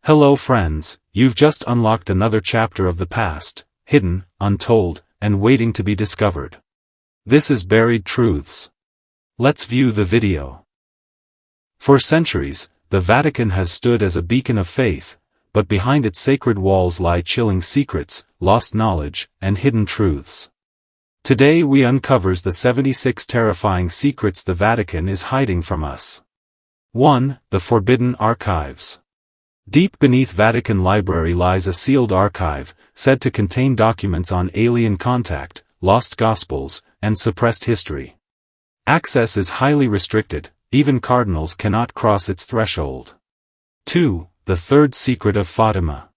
Hello friends, you've just unlocked another chapter of the past, hidden, untold, and waiting to be discovered. This is Buried Truths. Let's view the video. For centuries, the Vatican has stood as a beacon of faith, but behind its sacred walls lie chilling secrets, lost knowledge, and hidden truths. Today we uncovers the 76 terrifying secrets the Vatican is hiding from us. 1. The Forbidden Archives. Deep beneath Vatican Library lies a sealed archive, said to contain documents on alien contact, lost gospels, and suppressed history. Access is highly restricted, even cardinals cannot cross its threshold. 2. The Third Secret of Fatima.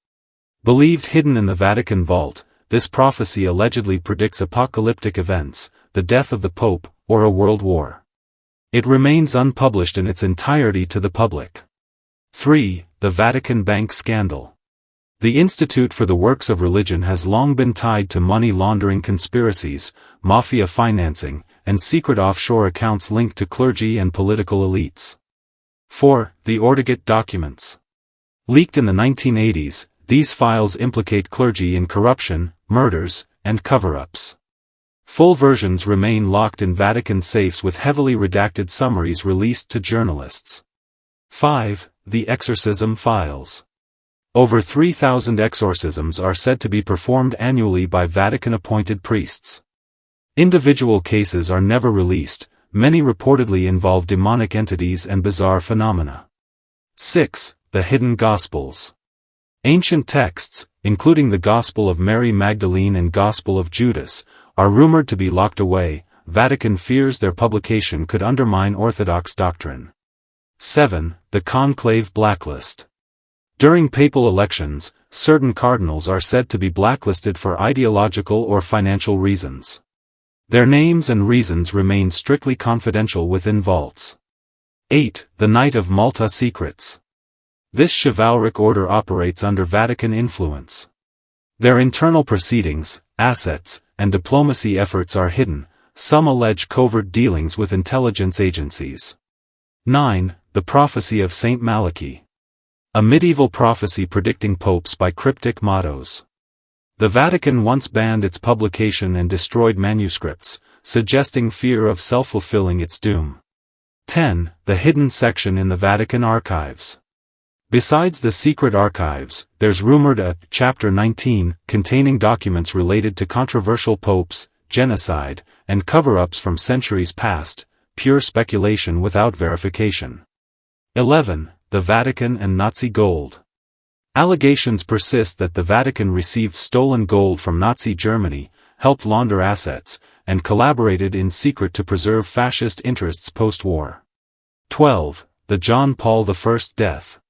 Believed hidden in the Vatican vault, this prophecy allegedly predicts apocalyptic events, the death of the Pope, or a world war. It remains unpublished in its entirety to the public. 3. The Vatican Bank Scandal. The Institute for the Works of Religion has long been tied to money laundering conspiracies, mafia financing, and secret offshore accounts linked to clergy and political elites. 4. The Ortegate Documents. Leaked in the 1980s, these files implicate clergy in corruption, murders, and cover-ups. Full versions remain locked in Vatican safes with heavily redacted summaries released to journalists. 5. The Exorcism Files. Over 3,000 exorcisms are said to be performed annually by Vatican-appointed priests. Individual cases are never released, many reportedly involve demonic entities and bizarre phenomena. 6. The Hidden Gospels. Ancient texts, including the Gospel of Mary Magdalene and Gospel of Judas, are rumored to be locked away. Vatican fears their publication could undermine Orthodox doctrine. 7. The Conclave Blacklist. During papal elections, certain cardinals are said to be blacklisted for ideological or financial reasons. Their names and reasons remain strictly confidential within vaults. 8. The Knight of Malta Secrets. This chivalric order operates under Vatican influence. Their internal proceedings, assets, and diplomacy efforts are hidden. Some allege covert dealings with intelligence agencies. 9. The Prophecy of Saint Malachy. A medieval prophecy predicting popes by cryptic mottos. The Vatican once banned its publication and destroyed manuscripts, suggesting fear of self-fulfilling its doom. 10. The Hidden Section in the Vatican Archives. Besides the secret archives, there's rumored a Chapter 19 containing documents related to controversial popes, genocide, and cover-ups from centuries past, pure speculation without verification. 11. The Vatican and Nazi Gold. Allegations persist that the Vatican received stolen gold from Nazi Germany, helped launder assets, and collaborated in secret to preserve fascist interests post-war. 12. The John Paul I Death.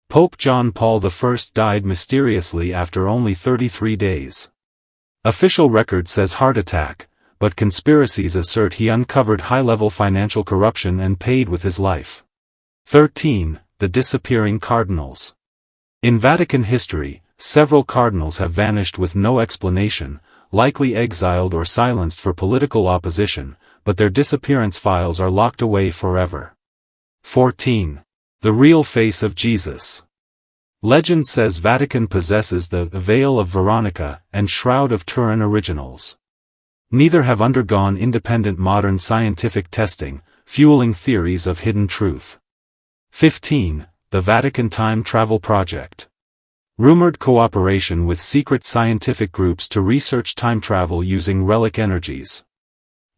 Pope John Paul I died mysteriously after only 33 days. Official record says heart attack, but conspiracies assert he uncovered high-level financial corruption and paid with his life. 13. The Disappearing Cardinals. In Vatican history, several cardinals have vanished with no explanation, likely exiled or silenced for political opposition, but their disappearance files are locked away forever. 14. The Real Face of Jesus. Legend says Vatican possesses the Veil of Veronica and Shroud of Turin originals. Neither have undergone independent modern scientific testing, fueling theories of hidden truth. 15. The Vatican Time Travel Project. Rumored cooperation with secret scientific groups to research time travel using relic energies.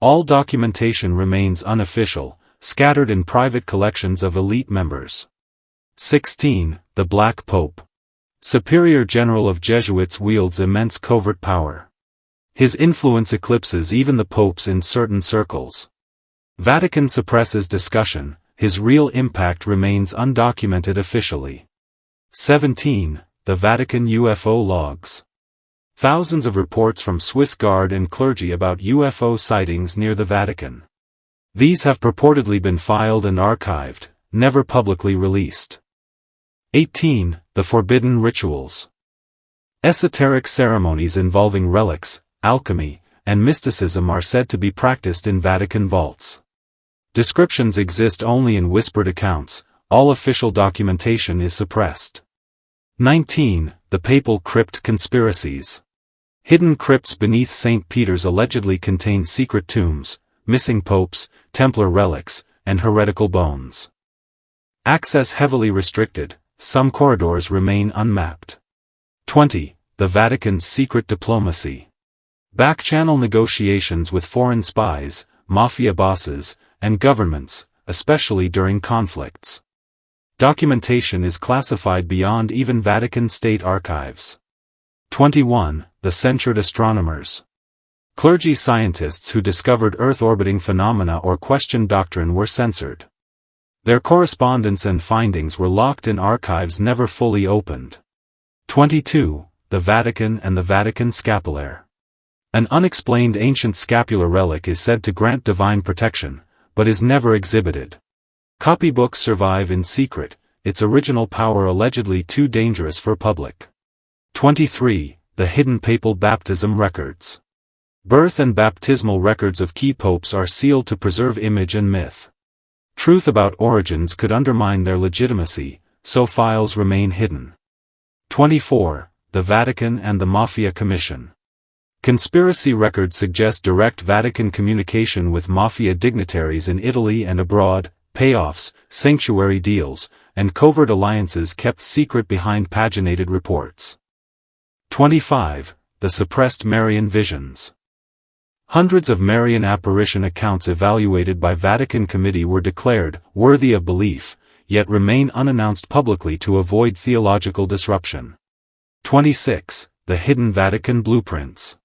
All documentation remains unofficial, scattered in private collections of elite members. 16. The Black Pope. Superior General of Jesuits wields immense covert power. His influence eclipses even the popes in certain circles. Vatican suppresses discussion, his real impact remains undocumented officially. 17. The Vatican UFO Logs. Thousands of reports from Swiss Guard and clergy about UFO sightings near the Vatican. These have purportedly been filed and archived, never publicly released. 18. The Forbidden Rituals. Esoteric ceremonies involving relics, alchemy, and mysticism are said to be practiced in Vatican vaults. Descriptions exist only in whispered accounts, all official documentation is suppressed. 19. The Papal Crypt Conspiracies. Hidden crypts beneath St. Peter's allegedly contain secret tombs, missing popes, Templar relics, and heretical bones. Access heavily restricted, some corridors remain unmapped. 20. The Vatican's secret diplomacy. Back-channel negotiations with foreign spies, mafia bosses, and governments, especially during conflicts. Documentation is classified beyond even Vatican state archives. 21. The censured astronomers. Clergy scientists who discovered Earth-orbiting phenomena or questioned doctrine were censored. Their correspondence and findings were locked in archives never fully opened. 22. The Vatican and the Vatican Scapular. An unexplained ancient scapular relic is said to grant divine protection, but is never exhibited. Copybooks survive in secret, its original power allegedly too dangerous for public. 23. The hidden papal baptism records. Birth and baptismal records of key popes are sealed to preserve image and myth. Truth about origins could undermine their legitimacy, so files remain hidden. 24. The Vatican and the Mafia Commission. Conspiracy records suggest direct Vatican communication with mafia dignitaries in Italy and abroad, payoffs, sanctuary deals, and covert alliances kept secret behind paginated reports. 25. The suppressed Marian visions. Hundreds of Marian apparition accounts evaluated by Vatican committee were declared worthy of belief, yet remain unannounced publicly to avoid theological disruption. 26. The hidden Vatican blueprints.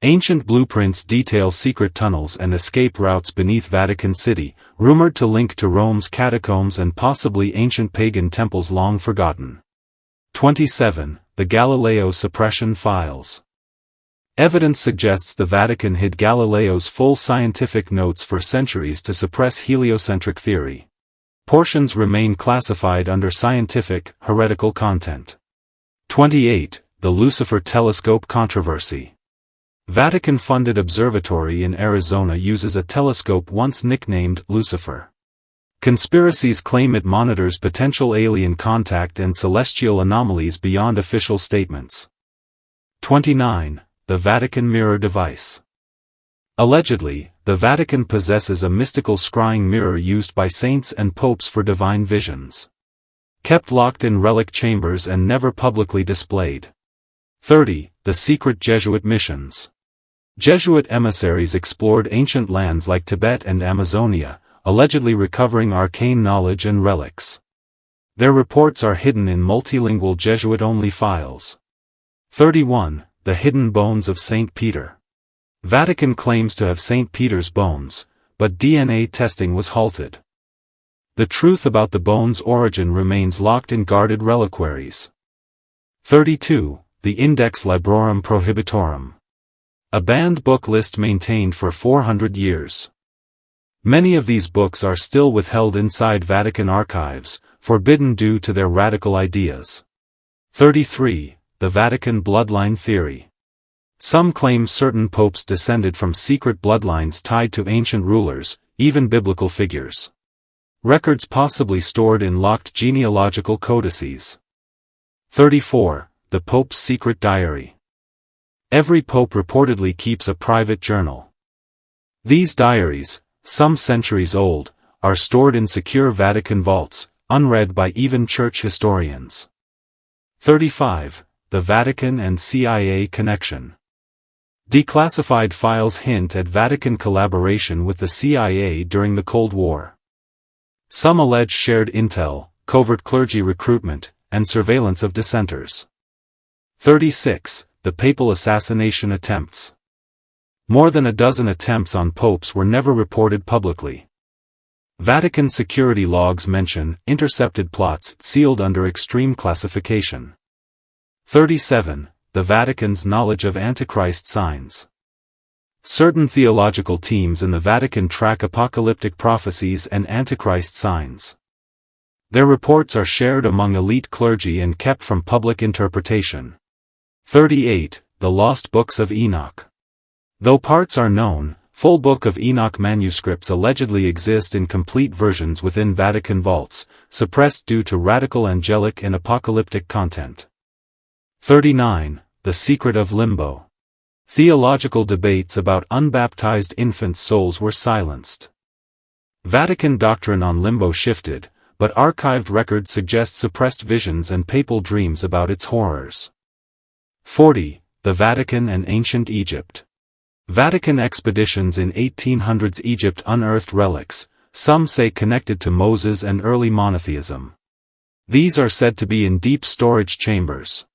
Ancient blueprints detail secret tunnels and escape routes beneath Vatican City, rumored to link to Rome's catacombs and possibly ancient pagan temples long forgotten. 27. The Galileo suppression files. Evidence suggests the Vatican hid Galileo's full scientific notes for centuries to suppress heliocentric theory. Portions remain classified under scientific, heretical content. 28. The Lucifer telescope controversy. Vatican-funded observatory in Arizona uses a telescope once nicknamed Lucifer. Conspiracies claim it monitors potential alien contact and celestial anomalies beyond official statements. 29. The Vatican mirror device. Allegedly, the Vatican possesses a mystical scrying mirror used by saints and popes for divine visions. Kept locked in relic chambers and never publicly displayed. 30. The secret Jesuit missions. Jesuit emissaries explored ancient lands like Tibet and Amazonia, allegedly recovering arcane knowledge and relics. Their reports are hidden in multilingual Jesuit-only files. 31. The hidden bones of St. Peter. Vatican claims to have St. Peter's bones, but DNA testing was halted. The truth about the bones' origin remains locked in guarded reliquaries. 32. The Index Librorum Prohibitorum. A banned book list maintained for 400 years. Many of these books are still withheld inside Vatican archives, forbidden due to their radical ideas. 33. The Vatican bloodline theory. Some claim certain popes descended from secret bloodlines tied to ancient rulers, even biblical figures. Records possibly stored in locked genealogical codices. 34. The Pope's secret diary. Every pope reportedly keeps a private journal. These diaries, some centuries old, are stored in secure Vatican vaults, unread by even church historians. 35. The Vatican and CIA connection. Declassified files hint at Vatican collaboration with the CIA during the Cold War. Some allege shared intel, covert clergy recruitment, and surveillance of dissenters. 36. The papal assassination attempts. More than a dozen attempts on popes were never reported publicly. Vatican security logs mention intercepted plots sealed under extreme classification. 37. The Vatican's knowledge of Antichrist signs. Certain theological teams in the Vatican track apocalyptic prophecies and Antichrist signs. Their reports are shared among elite clergy and kept from public interpretation. 38. The Lost Books of Enoch. Though parts are known, full Book of Enoch manuscripts allegedly exist in complete versions within Vatican vaults, suppressed due to radical angelic and apocalyptic content. 39. The secret of limbo. Theological debates about unbaptized infant souls were silenced. Vatican doctrine on limbo shifted, but archived records suggest suppressed visions and papal dreams about its horrors. 40. The Vatican and Ancient Egypt. Vatican expeditions in 1800s Egypt unearthed relics, some say connected to Moses and early monotheism. These are said to be in deep storage chambers.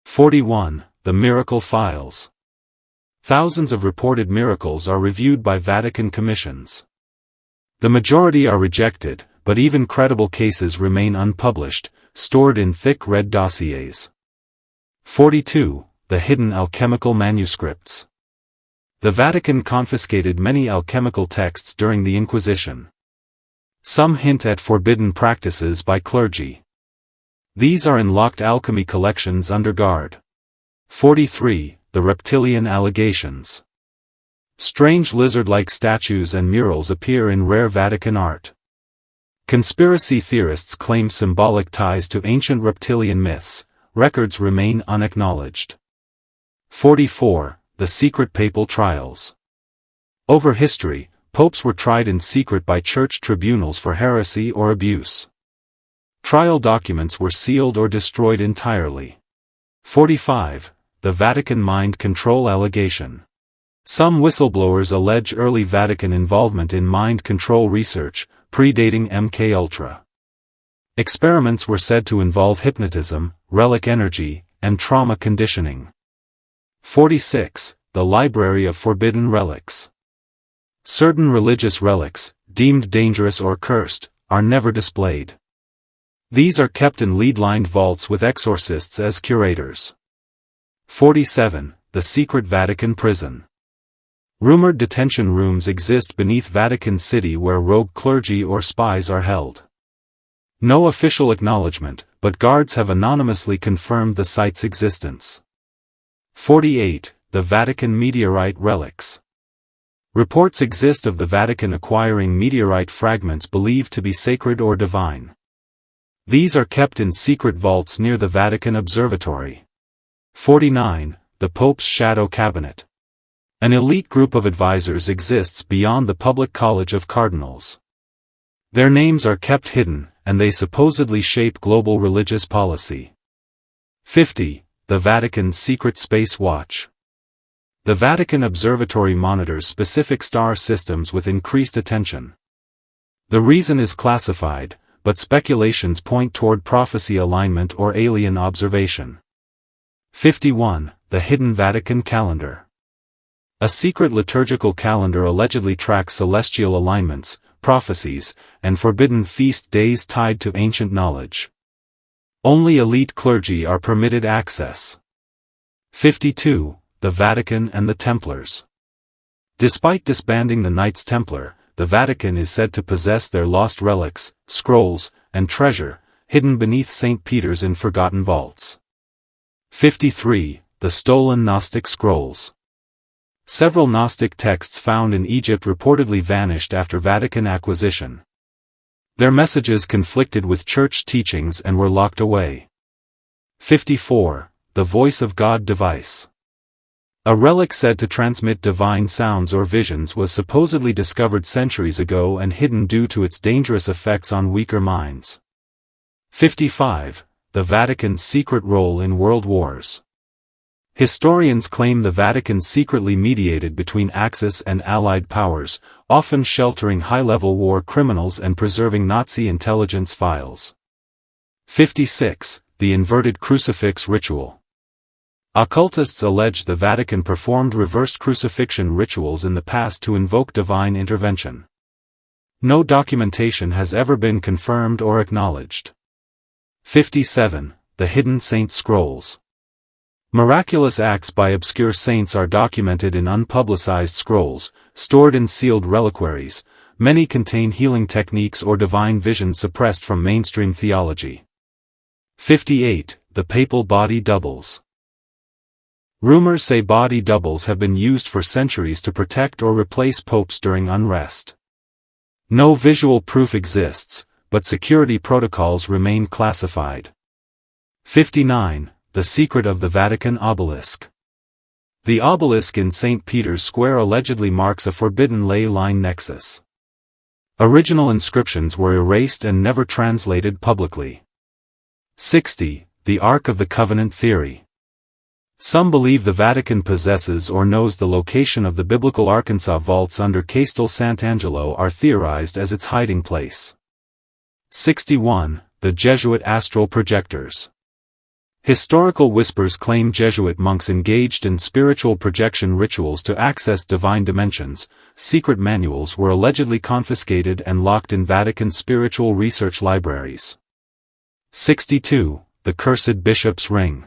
41. The Miracle Files. Thousands of reported miracles are reviewed by Vatican commissions. The majority are rejected, but even credible cases remain unpublished, stored in thick red dossiers. 42. The Hidden Alchemical Manuscripts. The Vatican confiscated many alchemical texts during the Inquisition. Some hint at forbidden practices by clergy. These are in locked alchemy collections under guard. 43. The Reptilian Allegations. Strange lizard-like statues and murals appear in rare Vatican art. Conspiracy theorists claim symbolic ties to ancient reptilian myths. Records remain unacknowledged. 44. The Secret Papal Trials. Over history, popes were tried in secret by church tribunals for heresy or abuse. Trial documents were sealed or destroyed entirely. 45. The Vatican Mind Control Allegation. Some whistleblowers allege early Vatican involvement in mind control research, predating MKUltra. Experiments were said to involve hypnotism, relic energy, and trauma conditioning. 46. The Library of Forbidden Relics. Certain religious relics, deemed dangerous or cursed, are never displayed. These are kept in lead-lined vaults with exorcists as curators. 47. The Secret Vatican Prison. Rumored detention rooms exist beneath Vatican City where rogue clergy or spies are held. No official acknowledgement, but guards have anonymously confirmed the site's existence. 48. The Vatican Meteorite Relics. Reports exist of the Vatican acquiring meteorite fragments believed to be sacred or divine. These are kept in secret vaults near the Vatican Observatory. 49. The Pope's Shadow Cabinet. An elite group of advisors exists beyond the public college of cardinals. Their names are kept hidden, and they supposedly shape global religious policy. 50. The Vatican's Secret Space Watch. The Vatican Observatory monitors specific star systems with increased attention. The reason is classified, but speculations point toward prophecy alignment or alien observation. 51. The Hidden Vatican Calendar. A secret liturgical calendar allegedly tracks celestial alignments, prophecies, and forbidden feast days tied to ancient knowledge. Only elite clergy are permitted access. 52. The Vatican and the Templars. Despite disbanding the Knights Templar, the Vatican is said to possess their lost relics, scrolls, and treasure, hidden beneath St. Peter's in forgotten vaults. 53. The Stolen Gnostic Scrolls. Several Gnostic texts found in Egypt reportedly vanished after Vatican acquisition. Their messages conflicted with church teachings and were locked away. 54. The Voice of God Device. A relic said to transmit divine sounds or visions was supposedly discovered centuries ago and hidden due to its dangerous effects on weaker minds. 55. The Vatican's secret role in world wars. Historians claim the Vatican secretly mediated between Axis and Allied powers, often sheltering high-level war criminals and preserving Nazi intelligence files. 56. The Inverted Crucifix Ritual. Occultists allege the Vatican performed reversed crucifixion rituals in the past to invoke divine intervention. No documentation has ever been confirmed or acknowledged. 57. The Hidden Saint Scrolls. Miraculous acts by obscure saints are documented in unpublicized scrolls, stored in sealed reliquaries. Many contain healing techniques or divine visions suppressed from mainstream theology. 58. The Papal Body Doubles. Rumors say body doubles have been used for centuries to protect or replace popes during unrest. No visual proof exists, but security protocols remain classified. 59. The secret of the Vatican obelisk. The obelisk in St. Peter's Square allegedly marks a forbidden ley line nexus. Original inscriptions were erased and never translated publicly. 60. The Ark of the Covenant theory. Some believe the Vatican possesses or knows the location of the biblical Arkansas vaults under Castel Sant'Angelo are theorized as its hiding place. 61. The Jesuit astral projectors. Historical whispers claim Jesuit monks engaged in spiritual projection rituals to access divine dimensions. Secret manuals were allegedly confiscated and locked in Vatican spiritual research libraries. 62. The Cursed Bishop's Ring.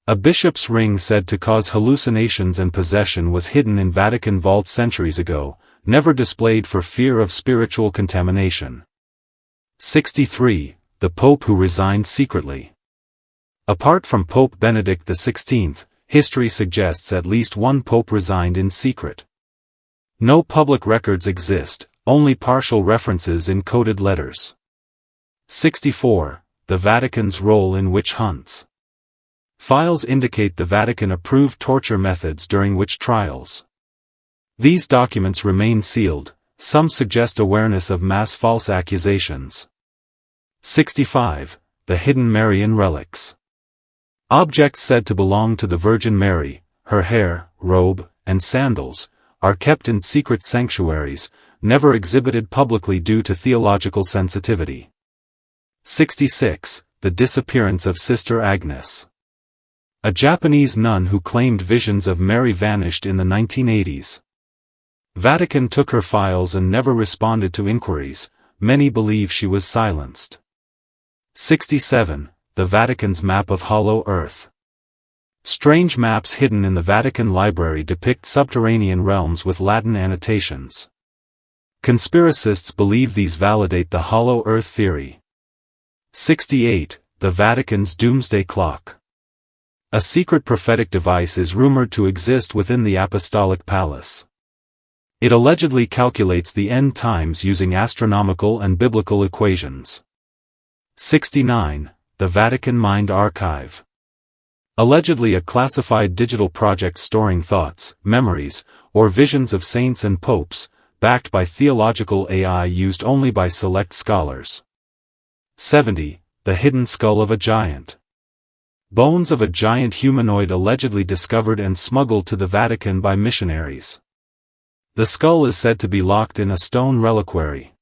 A bishop's ring said to cause hallucinations and possession was hidden in Vatican vaults centuries ago, never displayed for fear of spiritual contamination. 63. The Pope who resigned secretly. Apart from Pope Benedict XVI, history suggests at least one pope resigned in secret. No public records exist, only partial references in coded letters. 64. The Vatican's role in witch hunts. Files indicate the Vatican approved torture methods during witch trials. These documents remain sealed, some suggest awareness of mass false accusations. 65. The Hidden Marian Relics. Objects said to belong to the Virgin Mary, her hair, robe, and sandals, are kept in secret sanctuaries, never exhibited publicly due to theological sensitivity. 66. The Disappearance of Sister Agnes. A Japanese nun who claimed visions of Mary vanished in the 1980s. Vatican took her files and never responded to inquiries. Many believe she was silenced. 67. The Vatican's Map of Hollow Earth. Strange maps hidden in the Vatican Library depict subterranean realms with Latin annotations. Conspiracists believe these validate the Hollow Earth theory. 68. The Vatican's Doomsday Clock. A secret prophetic device is rumored to exist within the Apostolic Palace. It allegedly calculates the end times using astronomical and biblical equations. 69. The Vatican Mind Archive. Allegedly a classified digital project storing thoughts, memories, or visions of saints and popes, backed by theological AI used only by select scholars. 70. The Hidden Skull of a Giant. Bones of a giant humanoid allegedly discovered and smuggled to the Vatican by missionaries. The skull is said to be locked in a stone reliquary.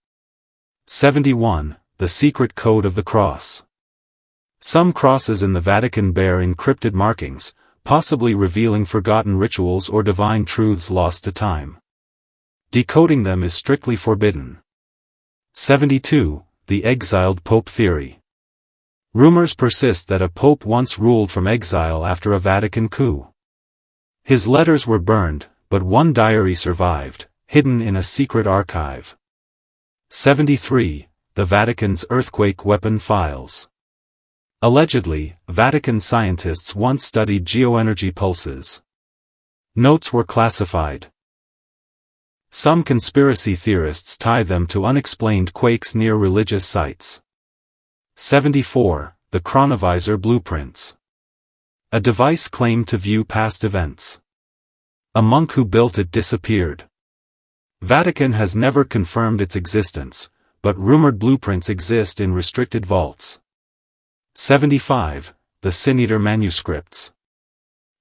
71. The Secret Code of the Cross. Some crosses in the Vatican bear encrypted markings, possibly revealing forgotten rituals or divine truths lost to time. Decoding them is strictly forbidden. 72. The Exiled Pope Theory. Rumors persist that a pope once ruled from exile after a Vatican coup. His letters were burned, but one diary survived, hidden in a secret archive. 73. The Vatican's Earthquake Weapon Files. Allegedly, Vatican scientists once studied geoenergy pulses. Notes were classified. Some conspiracy theorists tie them to unexplained quakes near religious sites. 74. The Chronovisor Blueprints. A device claimed to view past events. A monk who built it disappeared. Vatican has never confirmed its existence, but rumored blueprints exist in restricted vaults. 75. The Sin Eater Manuscripts.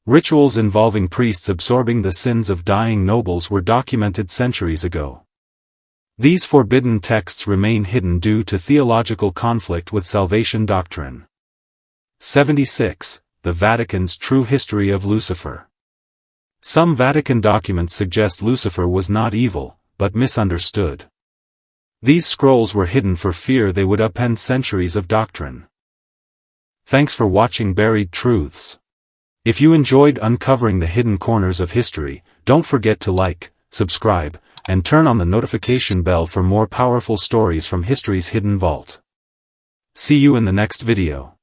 Rituals involving priests absorbing the sins of dying nobles were documented centuries ago. These forbidden texts remain hidden due to theological conflict with salvation doctrine. 76. The Vatican's True History of Lucifer. Some Vatican documents suggest Lucifer was not evil, but misunderstood. These scrolls were hidden for fear they would upend centuries of doctrine. Thanks for watching Buried Truths. If you enjoyed uncovering the hidden corners of history, don't forget to like, subscribe, and turn on the notification bell for more powerful stories from history's hidden vault. See you in the next video.